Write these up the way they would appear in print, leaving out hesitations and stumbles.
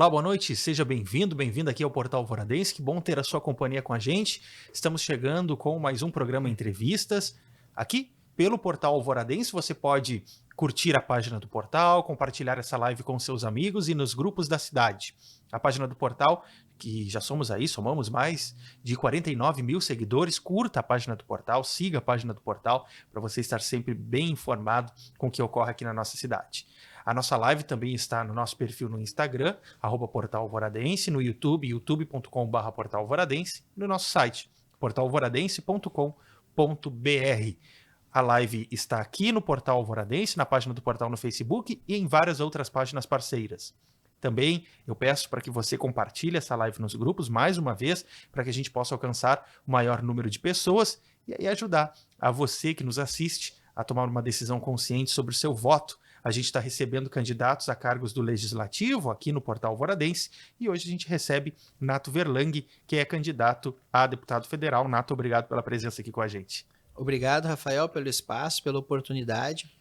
Olá, boa noite, seja bem-vindo, bem-vinda aqui ao Portal Alvoradense, que bom ter a sua companhia com a gente. Estamos chegando com mais um programa Entrevistas. Aqui, pelo Portal Alvoradense, você pode curtir a página do portal, compartilhar essa live com seus amigos e nos grupos da cidade. A página do portal, que já somamos mais de 49 mil seguidores, curta a página do portal, siga a página do portal, para você estar sempre bem informado com o que ocorre aqui na nossa cidade. A nossa live também está no nosso perfil no Instagram, @portalvoradense, no YouTube, youtube.com/portalvoradense, e no nosso site, portalvoradense.com.br. A live está aqui no Portal Alvoradense, na página do portal no Facebook e em várias outras páginas parceiras. Também eu peço para que você compartilhe essa live nos grupos, mais uma vez, para que a gente possa alcançar o maior número de pessoas e aí ajudar a você que nos assiste a tomar uma decisão consciente sobre o seu voto. A gente está recebendo candidatos a cargos do Legislativo aqui no Portal Alvoradense e hoje a gente recebe Nato Verlang, que é candidato a deputado federal. Nato, obrigado pela presença aqui com a gente. Obrigado, Rafael, pelo espaço, pela oportunidade.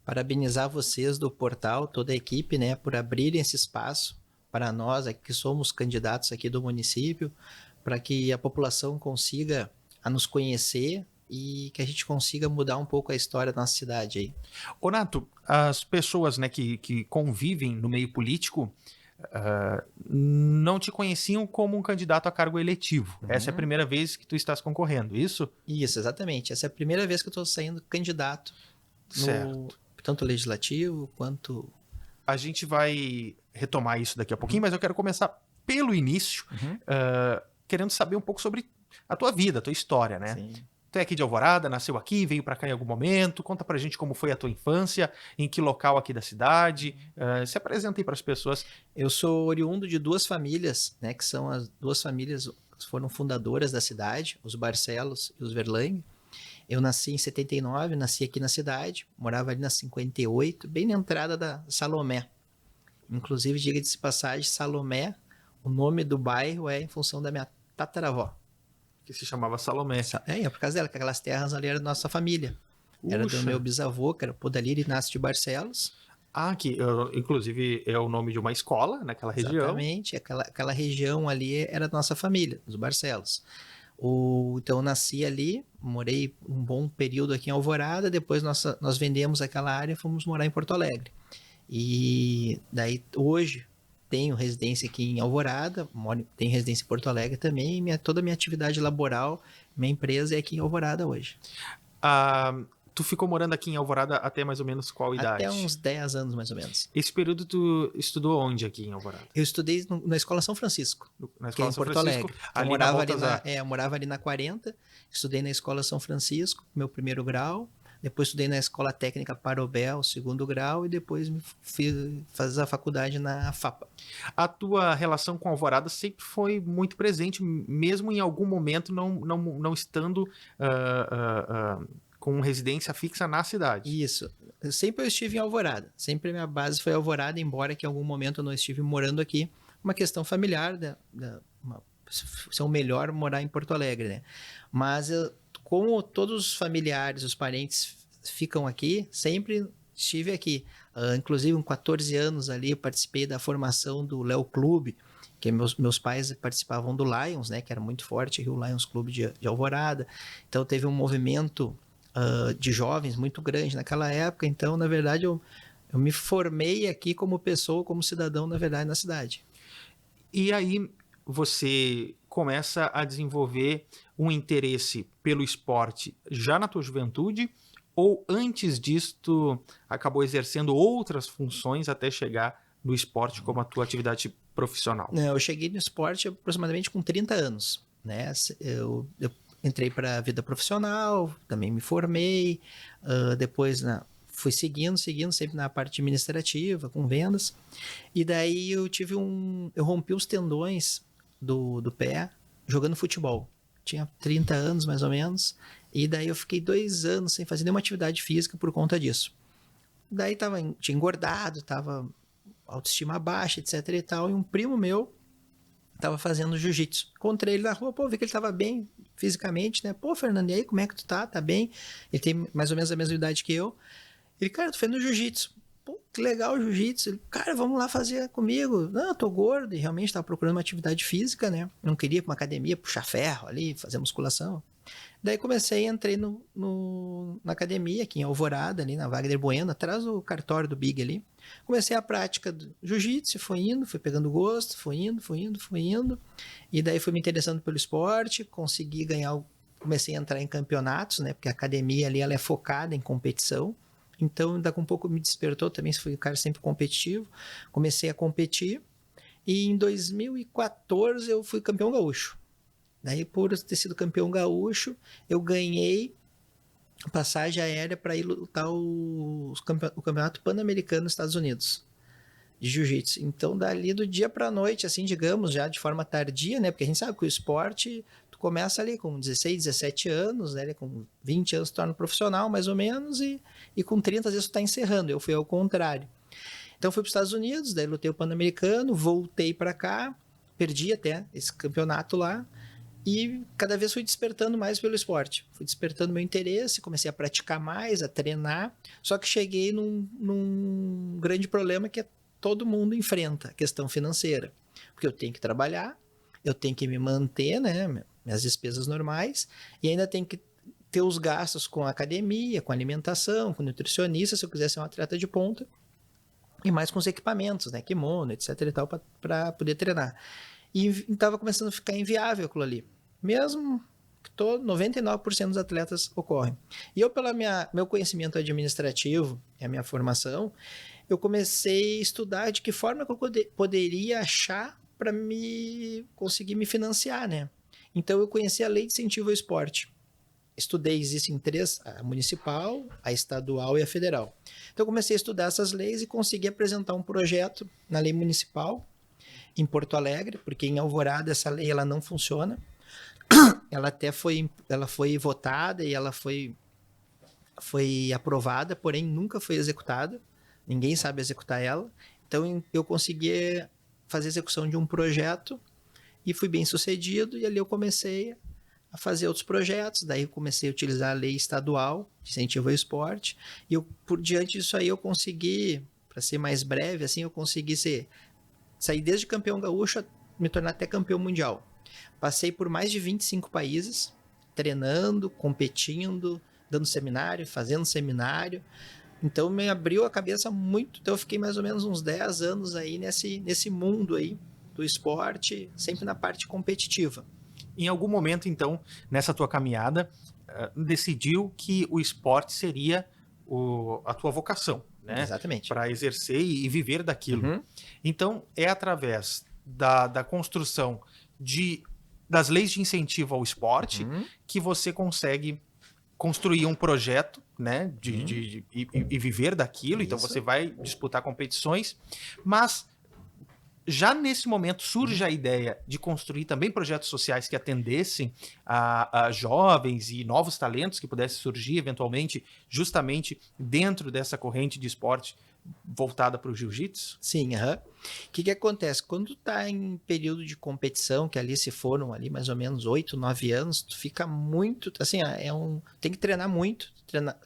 Parabenizar vocês do portal, toda a equipe, né, por abrirem esse espaço para nós, que somos candidatos aqui do município, para que a população consiga nos conhecer e que a gente consiga mudar um pouco a história da nossa cidade aí. Ô Nato, as pessoas, né, que convivem no meio político não te conheciam como um candidato a cargo eletivo. Essa é a primeira vez que tu estás concorrendo, isso? Isso, exatamente. Essa é a primeira vez que eu estou saindo candidato no tanto legislativo quanto... A gente vai retomar isso daqui a pouquinho, mas eu quero começar pelo início, querendo saber um pouco sobre a tua vida, a tua história, né? Sim. Tu é aqui de Alvorada, nasceu aqui, veio pra cá em algum momento. Conta pra gente como foi a tua infância, em que local aqui da cidade. Se apresenta aí pras pessoas. Eu sou oriundo de duas famílias, né, que são as duas famílias que foram fundadoras da cidade, os Barcelos e os Verlang. Eu nasci em 79, nasci aqui na cidade, morava ali na 58, bem na entrada da Salomé. Inclusive, diga-se de passagem, Salomé, o nome do bairro é em função da minha tataravó. Que se chamava Salomé. É por causa dela, que aquelas terras ali eram da nossa família. Era do meu bisavô, que era Podalírio Inácio de Barcelos. Que inclusive é o nome de uma escola naquela região. Exatamente, aquela região ali era da nossa família, os Barcelos. Então eu nasci ali, morei um bom período aqui em Alvorada, depois nós vendemos aquela área e fomos morar em Porto Alegre. E daí hoje tenho residência aqui em Alvorada, tenho residência em Porto Alegre também, e toda a minha atividade laboral, minha empresa é aqui em Alvorada hoje. Tu ficou morando aqui em Alvorada até mais ou menos qual idade? Até uns 10 anos, mais ou menos. Esse período tu estudou onde aqui em Alvorada? Eu estudei na Escola São Francisco, na Escola que é em São Porto Francisco, Alegre. Eu morava ali na 40, estudei na Escola São Francisco, meu primeiro grau, depois estudei na Escola Técnica Parobel, segundo grau, e depois fiz a faculdade na FAPA. A tua relação com Alvorada sempre foi muito presente, mesmo em algum momento não estando com residência fixa na cidade. Isso. Sempre eu estive em Alvorada. Sempre a minha base foi Alvorada, embora que em algum momento eu não estive morando aqui. Uma questão familiar, ser melhor morar em Porto Alegre, né? Mas como todos os familiares, os parentes ficam aqui, sempre estive aqui. Inclusive, com 14 anos ali, eu participei da formação do Léo Clube, que meus pais participavam do Lions, né? Que era muito forte aqui, o Lions Clube de Alvorada. Então, teve um movimento de jovens muito grande naquela época. Então, na verdade, eu me formei aqui como pessoa, como cidadão, na verdade, na cidade. E aí você começa a desenvolver um interesse pelo esporte já na tua juventude, ou antes disso tu acabou exercendo outras funções até chegar no esporte como a tua atividade profissional? Eu cheguei no esporte aproximadamente com 30 anos, né? Eu entrei para a vida profissional, também me formei, depois fui seguindo sempre na parte administrativa, com vendas, e daí eu rompi os tendões do pé jogando futebol. Tinha 30 anos mais ou menos, e daí eu fiquei 2 anos sem fazer nenhuma atividade física por conta disso. Daí tinha engordado, tava autoestima baixa, etc e tal, e um primo meu tava fazendo jiu-jitsu. Encontrei ele na rua, vi que ele tava bem fisicamente, né? Fernando, e aí, como é que tu tá? Tá bem? Ele tem mais ou menos a mesma idade que eu. Ele, cara, tu fez no jiu-jitsu. pô, que legal jiu-jitsu. Ele, cara, vamos lá fazer comigo. Não, eu tô gordo e realmente estava procurando uma atividade física, né? Não queria ir pra uma academia, puxar ferro ali, fazer musculação. Daí comecei, entrei na academia aqui em Alvorada, ali na Wagner Bueno, atrás do cartório do Big ali. Comecei a prática do jiu-jitsu, foi indo, fui pegando gosto, foi indo. E daí fui me interessando pelo esporte, consegui ganhar, comecei a entrar em campeonatos, né? Porque a academia ali ela é focada em competição. Então, daqui a um pouco me despertou também, fui um cara sempre competitivo. Comecei a competir e em 2014 eu fui campeão gaúcho. Daí, por ter sido campeão gaúcho, eu ganhei passagem aérea para ir lutar o campeonato pan-americano nos Estados Unidos de jiu-jitsu. Então, dali do dia para a noite, assim, digamos, já de forma tardia, né? Porque a gente sabe que o esporte, tu começa ali com 16, 17 anos, né? Com 20 anos tu torna profissional, mais ou menos, e com 30 às vezes tu tá encerrando. Eu fui ao contrário. Então, fui para os Estados Unidos, daí lutei o pan-americano, voltei para cá, perdi até esse campeonato lá, e cada vez fui despertando mais pelo esporte. Fui despertando meu interesse, comecei a praticar mais, a treinar. Só que cheguei num grande problema que todo mundo enfrenta, a questão financeira. Porque eu tenho que trabalhar, eu tenho que me manter, né, minhas despesas normais, e ainda tenho que ter os gastos com a academia, com a alimentação, com nutricionista, se eu quiser ser um atleta de ponta, e mais com os equipamentos, né, kimono, etc e tal, para poder treinar. E estava começando a ficar inviável aquilo ali. Mesmo que 99% dos atletas ocorrem. E eu, pelo meu conhecimento administrativo e a minha formação, eu comecei a estudar de que forma que eu poderia achar para conseguir me financiar, né? Então eu conheci a Lei de Incentivo ao Esporte. Estudei, existem três, a municipal, a estadual e a federal. Então eu comecei a estudar essas leis e consegui apresentar um projeto na lei municipal, em Porto Alegre, porque em Alvorada essa lei ela não funciona. Ela até foi votada e ela foi aprovada, porém nunca foi executada. Ninguém sabe executar ela. Então eu consegui fazer a execução de um projeto e fui bem sucedido, e ali eu comecei a fazer outros projetos. Daí eu comecei a utilizar a lei estadual de incentivo ao esporte, e por diante disso aí eu consegui, para ser mais breve, assim, eu consegui sair desde campeão gaúcho a me tornar até campeão mundial. Passei por mais de 25 países, treinando, competindo, dando seminário, fazendo seminário. Então me abriu a cabeça muito. Então eu fiquei mais ou menos uns 10 anos aí nesse mundo aí do esporte, sempre na parte competitiva. Em algum momento, então, nessa tua caminhada, decidiu que o esporte seria a tua vocação, né? Exatamente. Para exercer e viver daquilo. Uhum. Então, é através da construção das leis de incentivo ao esporte que você consegue construir um projeto, né, e viver daquilo. Isso. Então, você vai disputar competições, mas já nesse momento surge a ideia de construir também projetos sociais que atendessem a jovens e novos talentos que pudessem surgir eventualmente justamente dentro dessa corrente de esporte voltada para o jiu-jitsu? Sim, o que acontece? Quando tu tá em período de competição, que ali se foram ali mais ou menos 8, 9 anos, tu fica muito, assim, tem que treinar muito,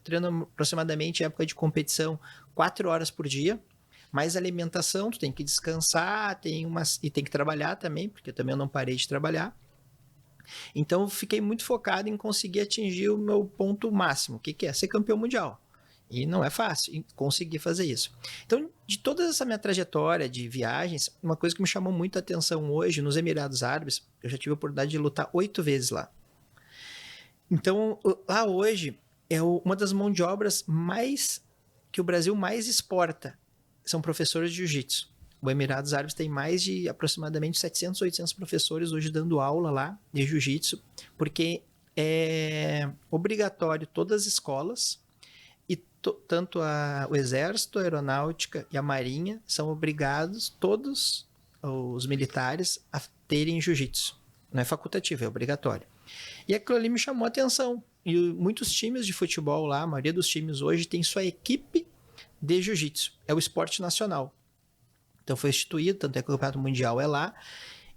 treina aproximadamente época de competição 4 horas por dia, mais alimentação, tu tem que descansar, e tem que trabalhar também, porque também eu não parei de trabalhar. Então eu fiquei muito focado em conseguir atingir o meu ponto máximo, que é ser campeão mundial. E não é fácil conseguir fazer isso. Então, de toda essa minha trajetória de viagens, uma coisa que me chamou muito a atenção hoje, nos Emirados Árabes, eu já tive a oportunidade de lutar 8 vezes lá. Então, lá hoje, é uma das mãos de obras que o Brasil mais exporta, são professores de jiu-jitsu. O Emirados Árabes tem mais de aproximadamente 700, 800 professores hoje dando aula lá de jiu-jitsu, porque é obrigatório todas as escolas, e tanto o Exército, a Aeronáutica e a Marinha são obrigados, todos os militares, a terem jiu-jitsu. Não é facultativo, é obrigatório. E aquilo ali me chamou a atenção. E muitos times de futebol lá, a maioria dos times hoje tem sua equipe de jiu-jitsu. É o esporte nacional. Então foi instituído, tanto é que o Campeonato Mundial é lá.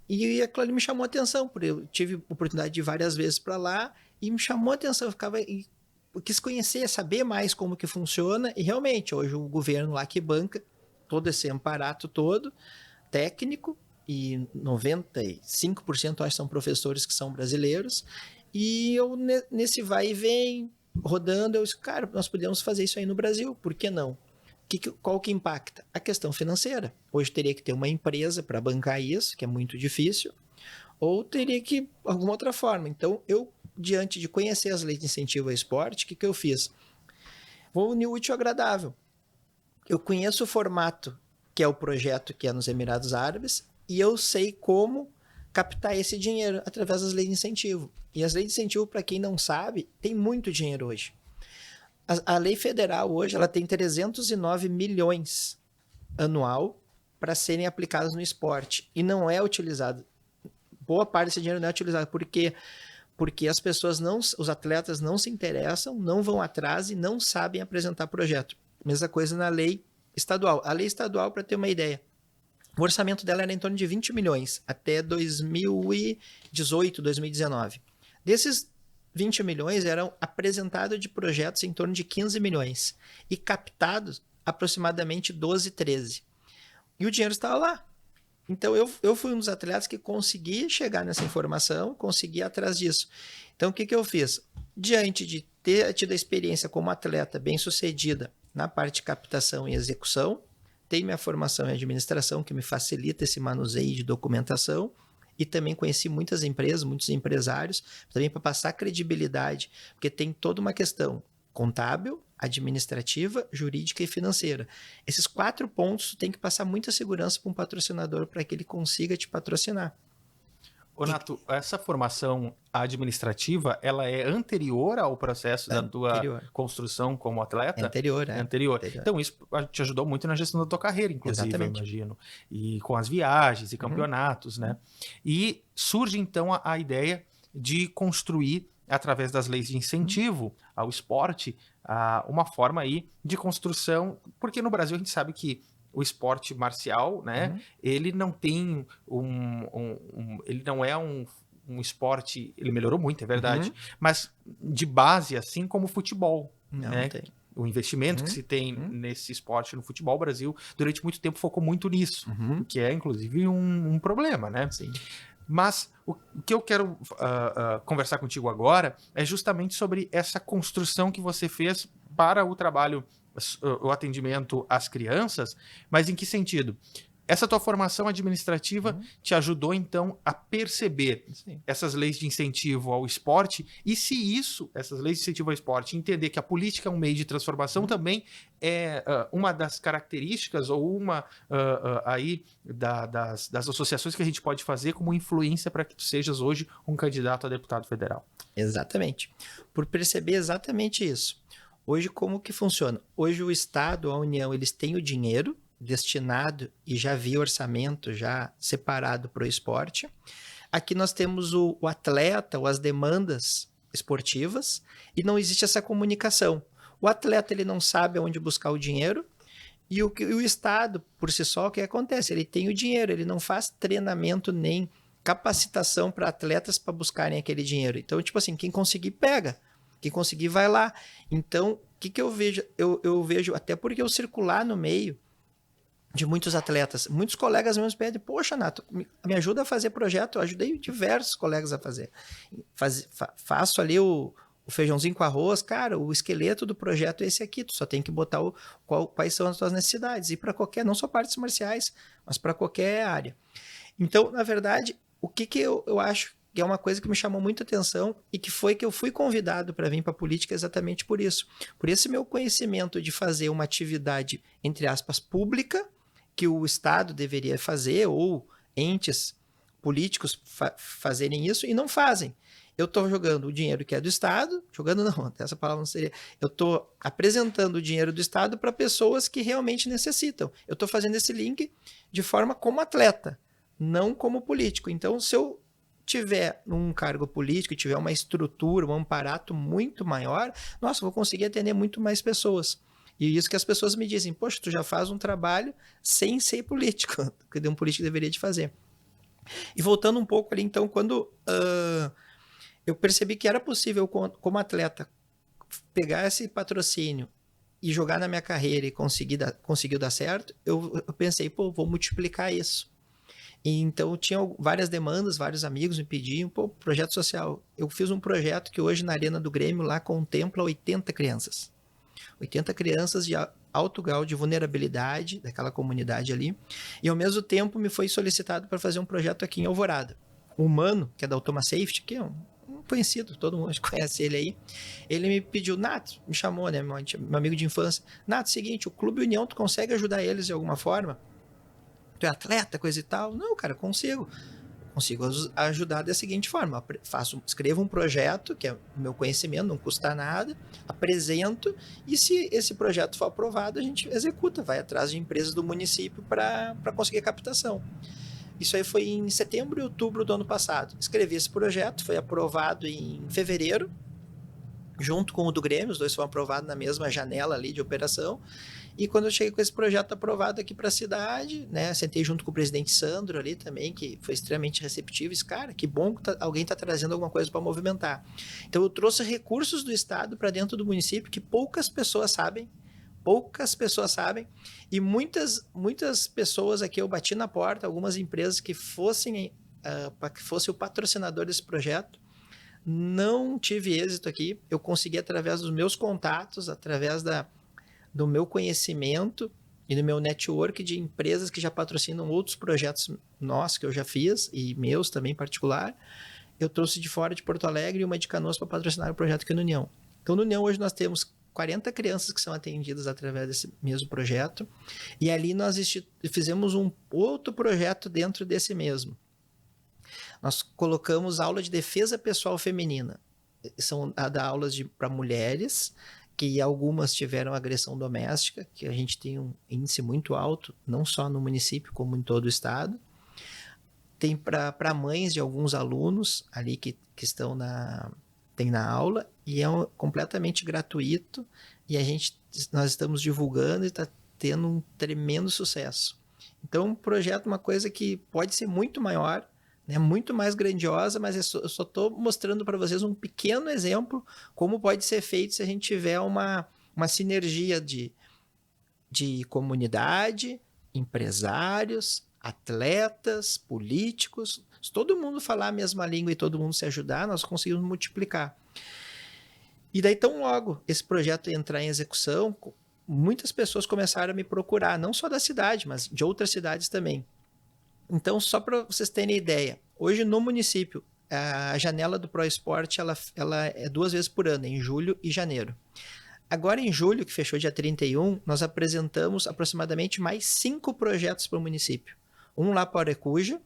E aquilo ali me chamou a atenção, porque eu tive oportunidade de ir várias vezes para lá e me chamou a atenção. Eu quis conhecer, saber mais como que funciona, e realmente, hoje o governo lá que banca todo esse aparato todo, técnico, e 95% acho que são professores que são brasileiros, e eu nesse vai e vem, rodando, eu disse, cara, nós podemos fazer isso aí no Brasil, por que não? Qual que impacta? A questão financeira. Hoje teria que ter uma empresa para bancar isso, que é muito difícil, ou teria que, alguma outra forma. Então, eu, diante de conhecer as leis de incentivo ao esporte, o que eu fiz? Vou unir o útil ao agradável. Eu conheço o formato, que é o projeto que é nos Emirados Árabes, e eu sei como captar esse dinheiro através das leis de incentivo. E as leis de incentivo, para quem não sabe, tem muito dinheiro hoje. A lei federal hoje ela tem 309 milhões anual para serem aplicados no esporte e não é utilizado. Boa parte desse dinheiro não é utilizado porque as pessoas os atletas não se interessam, não vão atrás e não sabem apresentar projeto. Mesma coisa na lei estadual. A lei estadual, para ter uma ideia, o orçamento dela era em torno de 20 milhões até 2018, 2019. Desses 20 milhões eram apresentados de projetos em torno de 15 milhões e captados aproximadamente 12, 13. E o dinheiro estava lá. Então, eu fui um dos atletas que consegui chegar nessa informação, consegui ir atrás disso. Então, o que eu fiz? Diante de ter tido a experiência como atleta bem-sucedida na parte de captação e execução, tenho minha formação em administração, que me facilita esse manuseio de documentação, e também conheci muitas empresas, muitos empresários, também para passar credibilidade, porque tem toda uma questão contábil, administrativa, jurídica e financeira. Esses 4 pontos tem que passar muita segurança para um patrocinador para que ele consiga te patrocinar. Ô, Nato, essa formação administrativa, ela é anterior ao processo da tua construção como atleta? É anterior. Então, isso te ajudou muito na gestão da tua carreira, inclusive, eu imagino. E com as viagens e campeonatos, né? E surge, então, a ideia de construir, através das leis de incentivo ao esporte, uma forma aí de construção, porque no Brasil a gente sabe que o esporte marcial, né? Ele não tem ele não é um esporte, ele melhorou muito, é verdade, mas de base, assim como o futebol, né? Tem. O investimento que se tem nesse esporte no futebol, o Brasil, durante muito tempo, focou muito nisso, que é, inclusive, um problema, né? Sim. Mas o que eu quero conversar contigo agora é justamente sobre essa construção que você fez para o trabalho, o atendimento às crianças, mas em que sentido? Essa tua formação administrativa te ajudou, então, a perceber essas leis de incentivo ao esporte e se essas leis de incentivo ao esporte, entender que a política é um meio de transformação também é uma das características ou uma aí das associações que a gente pode fazer como influência para que tu sejas hoje um candidato a deputado federal. Exatamente. Por perceber exatamente isso. Hoje, como que funciona? Hoje o Estado, a União, eles têm o dinheiro destinado e já havia orçamento já separado para o esporte. Aqui nós temos o atleta ou as demandas esportivas e não existe essa comunicação. O atleta ele não sabe onde buscar o dinheiro e o Estado, por si só, o que acontece? Ele tem o dinheiro, ele não faz treinamento nem capacitação para atletas para buscarem aquele dinheiro. Então, tipo assim, quem conseguir pega, quem conseguir vai lá. Então, o que eu vejo? Eu vejo, até porque eu circular no meio de muitos atletas, muitos colegas meus pedem, poxa, Nato, me ajuda a fazer projeto, eu ajudei diversos colegas a fazer. Faço ali o feijãozinho com arroz, cara, o esqueleto do projeto é esse aqui, tu só tem que botar quais são as tuas necessidades, e para qualquer, não só partes marciais, mas para qualquer área. Então, na verdade, o que eu acho que é uma coisa que me chamou muita atenção e que foi que eu fui convidado para vir para a política exatamente por isso. Por esse meu conhecimento de fazer uma atividade, entre aspas, pública, que o Estado deveria fazer, ou entes políticos fazerem isso, e não fazem. Eu estou jogando o dinheiro que é do Estado, jogando não, essa palavra não seria, eu estou apresentando o dinheiro do Estado para pessoas que realmente necessitam. Eu estou fazendo esse link de forma como atleta, não como político. Então, se eu tiver um cargo político e tiver uma estrutura, um amparato muito maior, nossa, eu vou conseguir atender muito mais pessoas. E isso que as pessoas me dizem, poxa, tu já faz um trabalho sem ser político, que um político deveria de fazer. E voltando um pouco ali, então, quando eu percebi que era possível, como atleta, pegar esse patrocínio e jogar na minha carreira e conseguiu dar certo, eu pensei, pô, vou multiplicar isso. E então tinha várias demandas, vários amigos me pediam, pô, projeto social. Eu fiz um projeto que hoje na Arena do Grêmio lá contempla 80 crianças. 80 crianças de alto grau de vulnerabilidade daquela comunidade ali. E ao mesmo tempo me foi solicitado para fazer um projeto aqui em Alvorada. O Humano, que é da Automa Safety, que é um conhecido, todo mundo conhece ele aí. Ele me pediu, Nato, me chamou, né, meu amigo de infância. Nato, seguinte, o Clube União, tu consegue ajudar eles de alguma forma? Tu é atleta, coisa e tal? Não, cara, consigo ajudar da seguinte forma, escrevo um projeto, que é o meu conhecimento, não custa nada, apresento, e se esse projeto for aprovado, a gente executa, vai atrás de empresas do município para conseguir a captação. Isso aí foi em setembro e outubro do ano passado. Escrevi esse projeto, foi aprovado em fevereiro, junto com o do Grêmio, os dois foram aprovados na mesma janela ali de operação. E quando eu cheguei com esse projeto aprovado aqui para a cidade, né, sentei junto com o presidente Sandro ali também, que foi extremamente receptivo, e disse, cara, que bom que alguém está trazendo alguma coisa para movimentar. Então eu trouxe recursos do estado para dentro do município que poucas pessoas sabem, e muitas pessoas aqui, eu bati na porta, algumas empresas que fossem o patrocinador desse projeto, não tive êxito aqui, eu consegui através dos meus contatos, através do meu conhecimento e do meu network de empresas que já patrocinam outros projetos nossos que eu já fiz, e meus também em particular, eu trouxe de fora de Porto Alegre e uma de Canoas para patrocinar o projeto aqui no União. Então no União hoje nós temos 40 crianças que são atendidas através desse mesmo projeto, e ali nós fizemos um outro projeto dentro desse mesmo. Nós colocamos aula de defesa pessoal feminina. São aulas para mulheres, que algumas tiveram agressão doméstica, que a gente tem um índice muito alto, não só no município, como em todo o estado. Tem para mães de alguns alunos ali que estão tem na aula, e é completamente gratuito, e nós estamos divulgando e está tendo um tremendo sucesso. Então, um projeto é uma coisa que pode ser muito maior, né, muito mais grandiosa, mas eu só estou mostrando para vocês um pequeno exemplo como pode ser feito se a gente tiver uma sinergia de comunidade, empresários, atletas, políticos. Se todo mundo falar a mesma língua e todo mundo se ajudar, nós conseguimos multiplicar. E daí, tão logo esse projeto entrar em execução, muitas pessoas começaram a me procurar, não só da cidade, mas de outras cidades também. Então, só para vocês terem ideia, hoje no município, a janela do ProEsport ela é 2 vezes por ano, em julho e janeiro. Agora, em julho, que fechou dia 31, nós apresentamos aproximadamente mais 5 projetos para o município. Um lá para o Arecuja,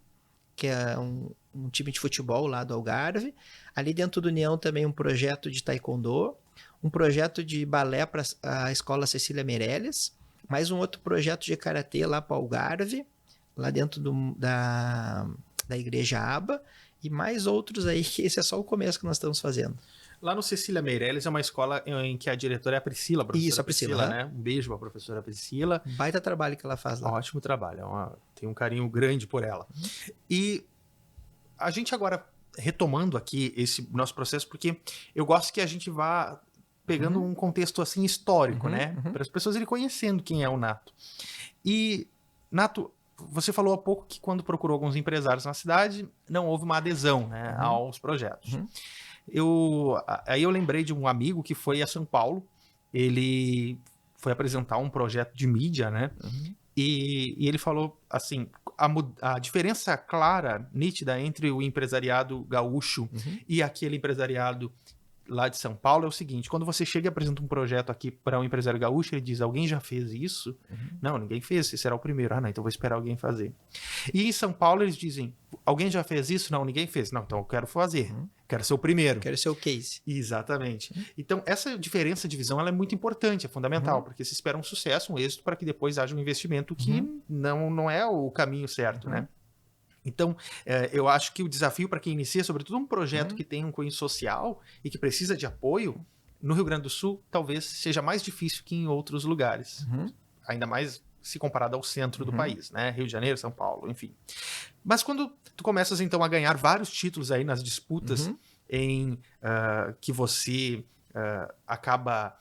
que é um time de futebol lá do Algarve. Ali dentro do União também um projeto de taekwondo, um projeto de balé para a Escola Cecília Meirelles, mais um outro projeto de karatê lá para o Algarve, lá dentro da Igreja Aba, e mais outros aí, que esse é só o começo que nós estamos fazendo. Lá no Cecília Meirelles é uma escola em que a diretora é a Priscila, Isso, a Priscila, né? Um beijo para a professora Priscila. Baita trabalho que ela faz lá. Ótimo trabalho, tem um carinho grande por ela. E a gente agora, retomando aqui esse nosso processo, porque eu gosto que a gente vá pegando um contexto assim histórico, né? Para as pessoas irem conhecendo quem é o Nato. E, Nato, você falou há pouco que quando procurou alguns empresários na cidade, não houve uma adesão, né, aos projetos. Aí eu lembrei de um amigo que foi a São Paulo, ele foi apresentar um projeto de mídia, né, e ele falou assim, a diferença clara, nítida entre o empresariado gaúcho e aquele empresariado lá de São Paulo é o seguinte: quando você chega e apresenta um projeto aqui para um empresário gaúcho, ele diz, alguém já fez isso? Não, ninguém fez, esse será o primeiro. Ah, não, então vou esperar alguém fazer. E em São Paulo eles dizem, alguém já fez isso? Não, ninguém fez. Não, então eu quero fazer, quero ser o primeiro. Quero ser o case. Exatamente. Então essa diferença de visão ela é muito importante, é fundamental, porque se espera um sucesso, um êxito, para que depois haja um investimento que não é o caminho certo, né? Então, eu acho que o desafio para quem inicia, sobretudo um projeto que tem um cunho social e que precisa de apoio, no Rio Grande do Sul, talvez seja mais difícil que em outros lugares. Ainda mais se comparado ao centro do país, né? Rio de Janeiro, São Paulo, enfim. Mas quando tu começas, então, a ganhar vários títulos aí nas disputas em que você acaba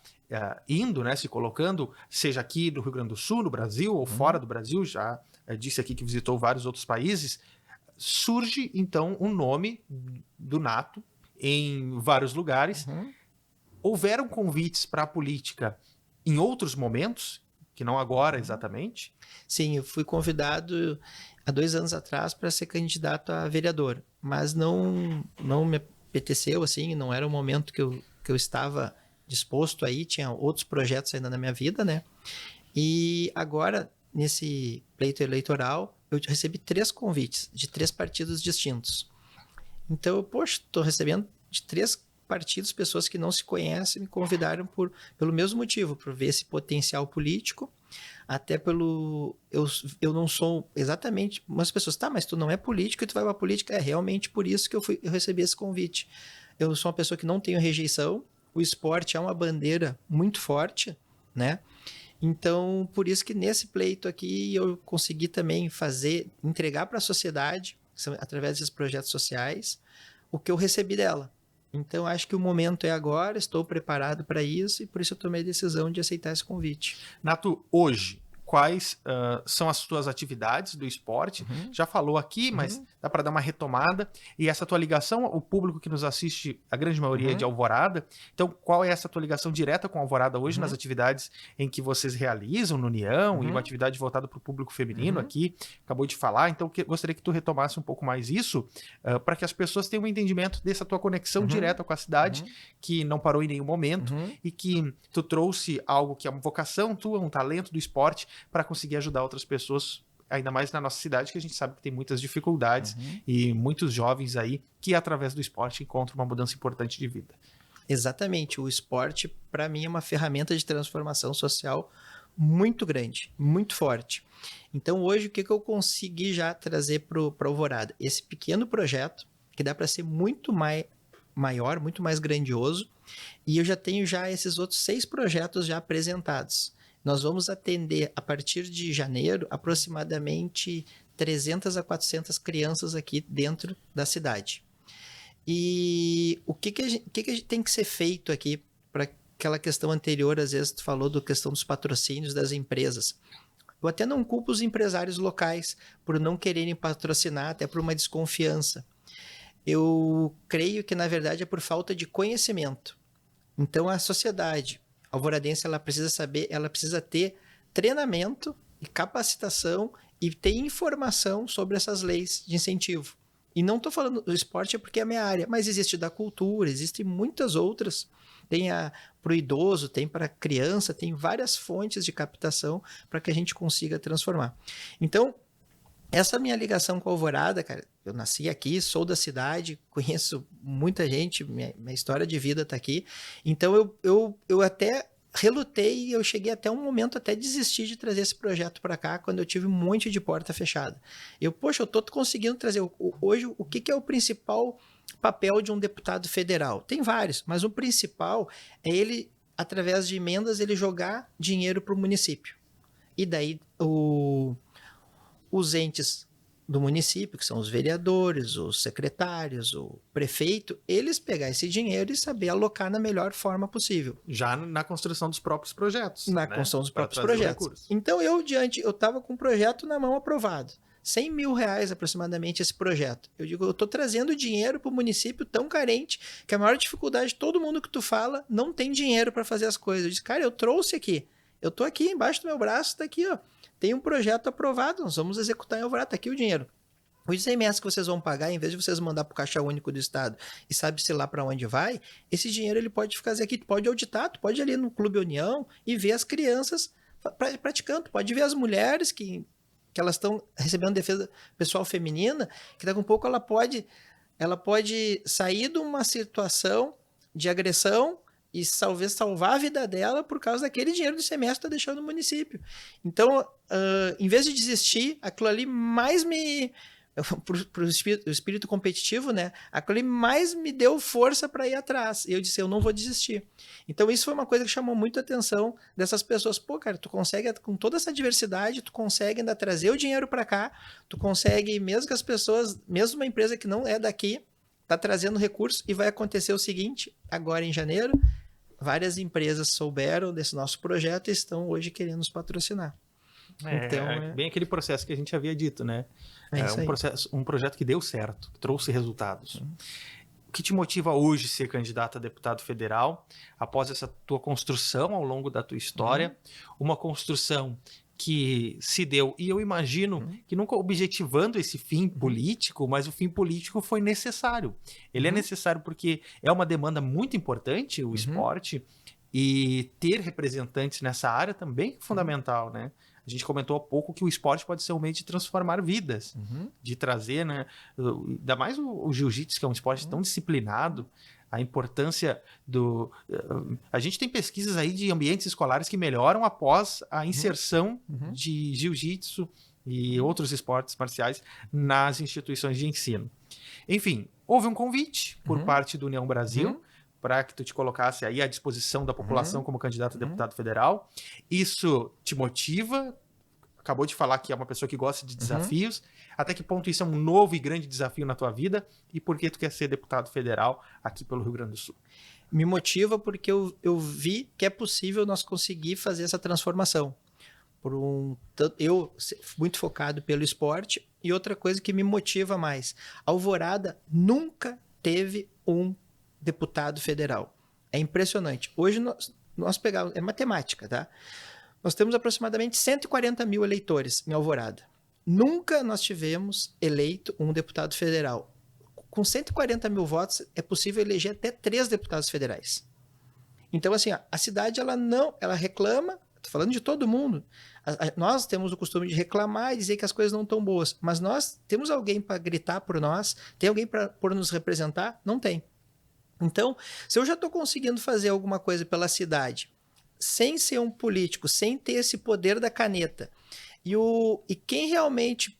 indo, né, se colocando, seja aqui no Rio Grande do Sul, no Brasil, ou fora do Brasil, já disse aqui que visitou vários outros países, surge, então, um nome do Nato em vários lugares. Houveram convites para a política em outros momentos, que não agora exatamente? Sim, eu fui convidado há 2 anos atrás para ser candidato a vereador, mas não me apeteceu, assim, não era o momento que eu estava disposto aí, tinha outros projetos ainda na minha vida, né? E agora, nesse pleito eleitoral, eu recebi 3 convites de 3 partidos distintos. Então, poxa, estou recebendo de 3 partidos, pessoas que não se conhecem, me convidaram pelo mesmo motivo, por ver esse potencial político, até pelo... Eu não sou exatamente... Umas pessoas, tá, mas tu não é político e tu vai para a política. É realmente por isso que eu recebi esse convite. Eu sou uma pessoa que não tenho rejeição, o esporte é uma bandeira muito forte, né? Então, por isso que nesse pleito aqui eu consegui também entregar para a sociedade, através desses projetos sociais, o que eu recebi dela. Então, acho que o momento é agora, estou preparado para isso e por isso eu tomei a decisão de aceitar esse convite. Nato, hoje, quais são as tuas atividades do esporte? Já falou aqui, mas dá para dar uma retomada. E essa tua ligação, o público que nos assiste, a grande maioria é de Alvorada. Então, qual é essa tua ligação direta com Alvorada hoje nas atividades em que vocês realizam no União e uma atividade voltada para o público feminino aqui? Acabou de falar. Então, gostaria que tu retomasse um pouco mais isso para que as pessoas tenham um entendimento dessa tua conexão direta com a cidade, que não parou em nenhum momento e que tu trouxe algo que é uma vocação tua, um talento do esporte para conseguir ajudar outras pessoas, ainda mais na nossa cidade, que a gente sabe que tem muitas dificuldades e muitos jovens aí que, através do esporte, encontram uma mudança importante de vida. Exatamente. O esporte, para mim, é uma ferramenta de transformação social muito grande, muito forte. Então, hoje, o que eu consegui já trazer para Alvorada? Esse pequeno projeto, que dá para ser muito maior, muito mais grandioso, e eu já tenho esses outros 6 projetos já apresentados. Nós vamos atender, a partir de janeiro, aproximadamente 300 a 400 crianças aqui dentro da cidade. E o que tem que ser feito aqui para aquela questão anterior, às vezes tu falou da questão dos patrocínios das empresas. Eu até não culpo os empresários locais por não quererem patrocinar, até por uma desconfiança. Eu creio que, na verdade, é por falta de conhecimento. Então, a sociedade alvoradense, ela precisa ter treinamento e capacitação e ter informação sobre essas leis de incentivo. E não estou falando do esporte porque é a minha área, mas existe da cultura, existem muitas outras. Tem para o idoso, tem para a criança, tem várias fontes de captação para que a gente consiga transformar. Então, essa minha ligação com a Alvorada, cara, eu nasci aqui, sou da cidade, conheço muita gente, minha história de vida está aqui. Então, eu até relutei e eu cheguei até um momento até desistir de trazer esse projeto para cá, quando eu tive um monte de porta fechada. Eu estou conseguindo trazer. Hoje, o que é o principal papel de um deputado federal? Tem vários, mas o principal é ele, através de emendas, ele jogar dinheiro para o município. E daí, os entes do município, que são os vereadores, os secretários, o prefeito, eles pegar esse dinheiro e saber alocar na melhor forma possível. Já na construção dos próprios projetos. Na construção dos próprios projetos. Então, eu estava com um projeto na mão aprovado. R$100 mil aproximadamente esse projeto. Eu digo, eu estou trazendo dinheiro para o município tão carente que a maior dificuldade, todo mundo que tu fala não tem dinheiro para fazer as coisas. Eu disse, cara, eu trouxe aqui. Eu estou aqui embaixo do meu braço, está aqui, ó. Tem um projeto aprovado, nós vamos executar em Alvorada, está aqui o dinheiro. O ICMS que vocês vão pagar, em vez de vocês mandar para o Caixa Único do Estado e sabe-se lá para onde vai, esse dinheiro ele pode fazer aqui, tu pode auditar, tu pode ir ali no Clube União e ver as crianças praticando, tu pode ver as mulheres que elas estão recebendo defesa pessoal feminina, que daqui a um pouco ela pode sair de uma situação de agressão e talvez salvar a vida dela por causa daquele dinheiro do ICMS que está deixando no município. Então, em vez de desistir, aquilo ali mais para o espírito competitivo, né? Aquilo ali mais me deu força para ir atrás. E eu disse, eu não vou desistir. Então, isso foi uma coisa que chamou muito a atenção dessas pessoas. Pô, cara, tu consegue, com toda essa diversidade, tu consegue ainda trazer o dinheiro para cá, tu consegue, mesmo que as pessoas, mesmo uma empresa que não é daqui, tá trazendo recurso, e vai acontecer o seguinte, agora em janeiro, várias empresas souberam desse nosso projeto e estão hoje querendo nos patrocinar. Então, bem aquele processo que a gente havia dito, né? Um projeto que deu certo, que trouxe resultados. O que te motiva hoje a ser candidato a deputado federal, após essa tua construção ao longo da tua história, uma construção que se deu, e eu imagino que nunca objetivando esse fim político, mas o fim político foi necessário. Ele é necessário porque é uma demanda muito importante, o esporte, e ter representantes nessa área também é fundamental, né? A gente comentou há pouco que o esporte pode ser um meio de transformar vidas, de trazer, né? Ainda mais o jiu-jitsu, que é um esporte tão disciplinado, a importância do... A gente tem pesquisas aí de ambientes escolares que melhoram após a inserção de jiu-jitsu e outros esportes marciais nas instituições de ensino. Enfim, houve um convite por parte do União Brasil para que tu te colocasse aí à disposição da população como candidato a deputado federal. Isso te motiva? Acabou de falar que é uma pessoa que gosta de desafios. Até que ponto isso é um novo e grande desafio na tua vida? E por que tu quer ser deputado federal aqui pelo Rio Grande do Sul? Me motiva porque eu vi que é possível nós conseguir fazer essa transformação. Eu muito focado pelo esporte. E outra coisa que me motiva mais. Alvorada nunca teve um deputado federal. É impressionante. Hoje nós pegamos... É matemática, tá? Nós temos aproximadamente 140 mil eleitores em Alvorada. Nunca nós tivemos eleito um deputado federal. Com 140 mil votos, é possível eleger até 3 deputados federais. Então, assim, a cidade, ela reclama, estou falando de todo mundo, nós temos o costume de reclamar e dizer que as coisas não estão boas, mas nós temos alguém para gritar por nós, tem alguém para nos representar? Não tem. Então, se eu já estou conseguindo fazer alguma coisa pela cidade, sem ser um político, sem ter esse poder da caneta, e quem realmente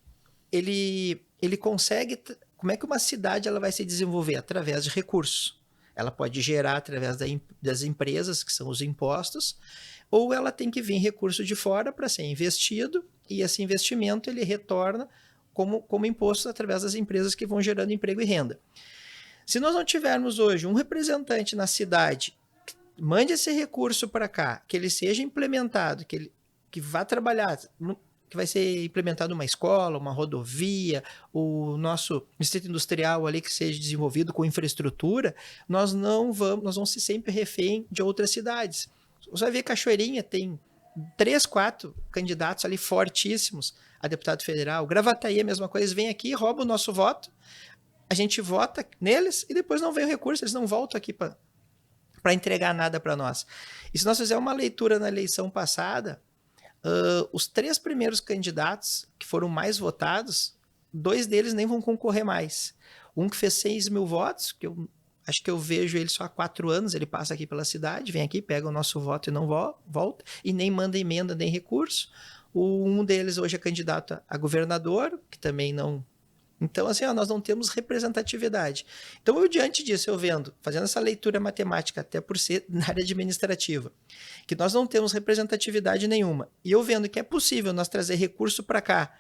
ele consegue... Como é que uma cidade ela vai se desenvolver? Através de recursos. Ela pode gerar através das empresas, que são os impostos, ou ela tem que vir recurso de fora para ser investido, e esse investimento ele retorna como imposto através das empresas que vão gerando emprego e renda. Se nós não tivermos hoje um representante na cidade que mande esse recurso para cá, que ele seja implementado, que vá trabalhar, que vai ser implementado uma escola, uma rodovia, o nosso distrito industrial ali que seja desenvolvido com infraestrutura, nós vamos ser sempre refém de outras cidades. Você vai ver Cachoeirinha tem 3, 4 candidatos ali fortíssimos a deputado federal. Gravataí é a mesma coisa, eles vêm aqui, roubam o nosso voto, a gente vota neles e depois não vem o recurso, eles não voltam aqui para entregar nada para nós. E se nós fizermos uma leitura na eleição passada, os 3 primeiros candidatos que foram mais votados, 2 deles nem vão concorrer mais. Um que fez 6 mil votos, que eu acho que eu vejo ele só há 4 anos, ele passa aqui pela cidade, vem aqui, pega o nosso voto e não volta, e nem manda emenda, nem recurso. Um deles hoje é candidato a governador, que também não... Então, assim, nós não temos representatividade. Então, eu diante disso, fazendo essa leitura matemática, até por ser na área administrativa, que nós não temos representatividade nenhuma, e eu vendo que é possível nós trazer recurso para cá,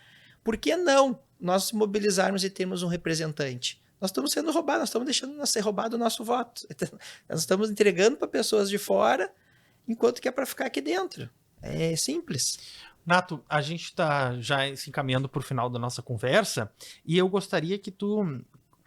por que não nós mobilizarmos e termos um representante? Nós estamos sendo roubados, nós estamos deixando ser roubado o nosso voto. Nós estamos entregando para pessoas de fora, enquanto que é para ficar aqui dentro. É simples. Nato, a gente está já se encaminhando para o final da nossa conversa e eu gostaria que tu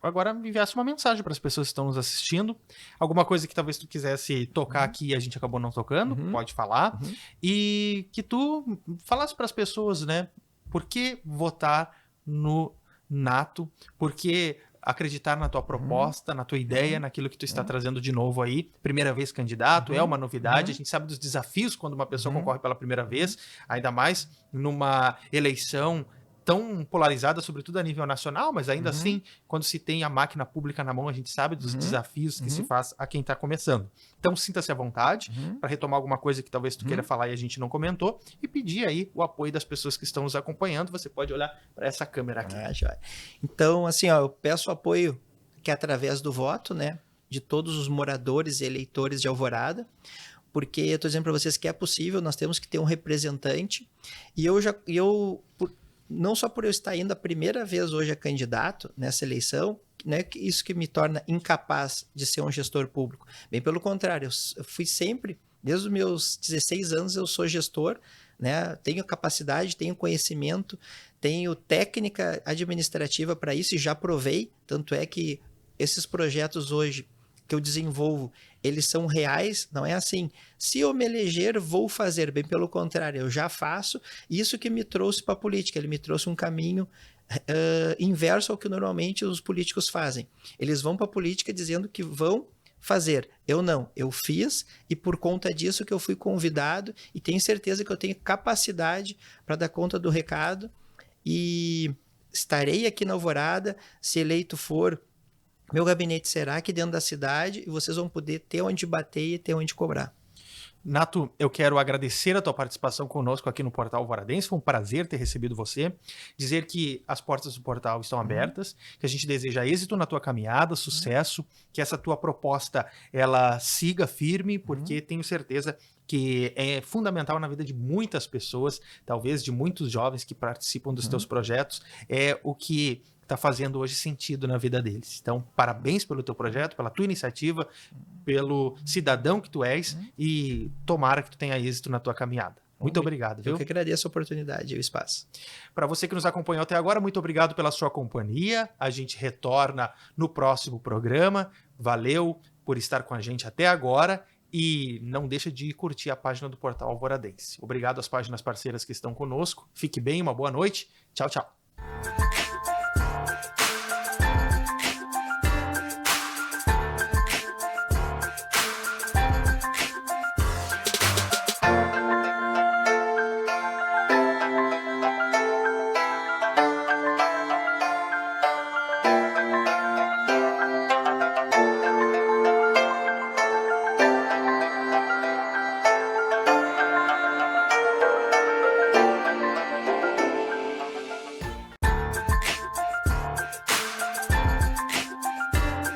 agora me enviasse uma mensagem para as pessoas que estão nos assistindo, alguma coisa que talvez tu quisesse tocar aqui e a gente acabou não tocando, pode falar, e que tu falasse para as pessoas, né, por que votar no Nato, por que acreditar na tua proposta, na tua ideia, naquilo que tu está trazendo de novo aí. Primeira vez candidato, é uma novidade. A gente sabe dos desafios quando uma pessoa concorre pela primeira vez, ainda mais numa eleição tão polarizada, sobretudo a nível nacional, mas ainda assim, quando se tem a máquina pública na mão, a gente sabe dos desafios que se faz a quem está começando. Então, sinta-se à vontade para retomar alguma coisa que talvez tu queira falar e a gente não comentou, e pedir aí o apoio das pessoas que estão nos acompanhando. Você pode olhar para essa câmera aqui. Então, assim, eu peço apoio que é através do voto, né, de todos os moradores e eleitores de Alvorada, porque eu estou dizendo para vocês que é possível, nós temos que ter um representante, e não só por eu estar indo a primeira vez hoje a candidato nessa eleição, isso que me torna incapaz de ser um gestor público. Bem pelo contrário, eu fui sempre, desde os meus 16 anos eu sou gestor, né? Tenho capacidade, tenho conhecimento, tenho técnica administrativa para isso e já provei, tanto é que esses projetos hoje que eu desenvolvo, eles são reais, não é assim, se eu me eleger, vou fazer, bem pelo contrário, eu já faço, isso que me trouxe para a política, ele me trouxe um caminho inverso ao que normalmente os políticos fazem. Eles vão para a política dizendo que vão fazer, eu não, eu fiz e por conta disso que eu fui convidado e tenho certeza que eu tenho capacidade para dar conta do recado e estarei aqui na Alvorada, se eleito for, meu gabinete será aqui dentro da cidade e vocês vão poder ter onde bater e ter onde cobrar. Nato, eu quero agradecer a tua participação conosco aqui no Portal Alvoradense. Foi um prazer ter recebido você. Dizer que as portas do portal estão abertas, que a gente deseja êxito na tua caminhada, sucesso, que essa tua proposta ela siga firme, porque tenho certeza que é fundamental na vida de muitas pessoas, talvez de muitos jovens que participam dos teus projetos, é o que está fazendo hoje sentido na vida deles. Então, parabéns pelo teu projeto, pela tua iniciativa, pelo cidadão que tu és e tomara que tu tenha êxito na tua caminhada. Muito obrigado, viu? Eu que agradeço a oportunidade e o espaço. Para você que nos acompanhou até agora, muito obrigado pela sua companhia. A gente retorna no próximo programa. Valeu por estar com a gente até agora. E não deixa de curtir a página do Portal Alvoradense. Obrigado às páginas parceiras que estão conosco. Fique bem, uma boa noite. Tchau, tchau.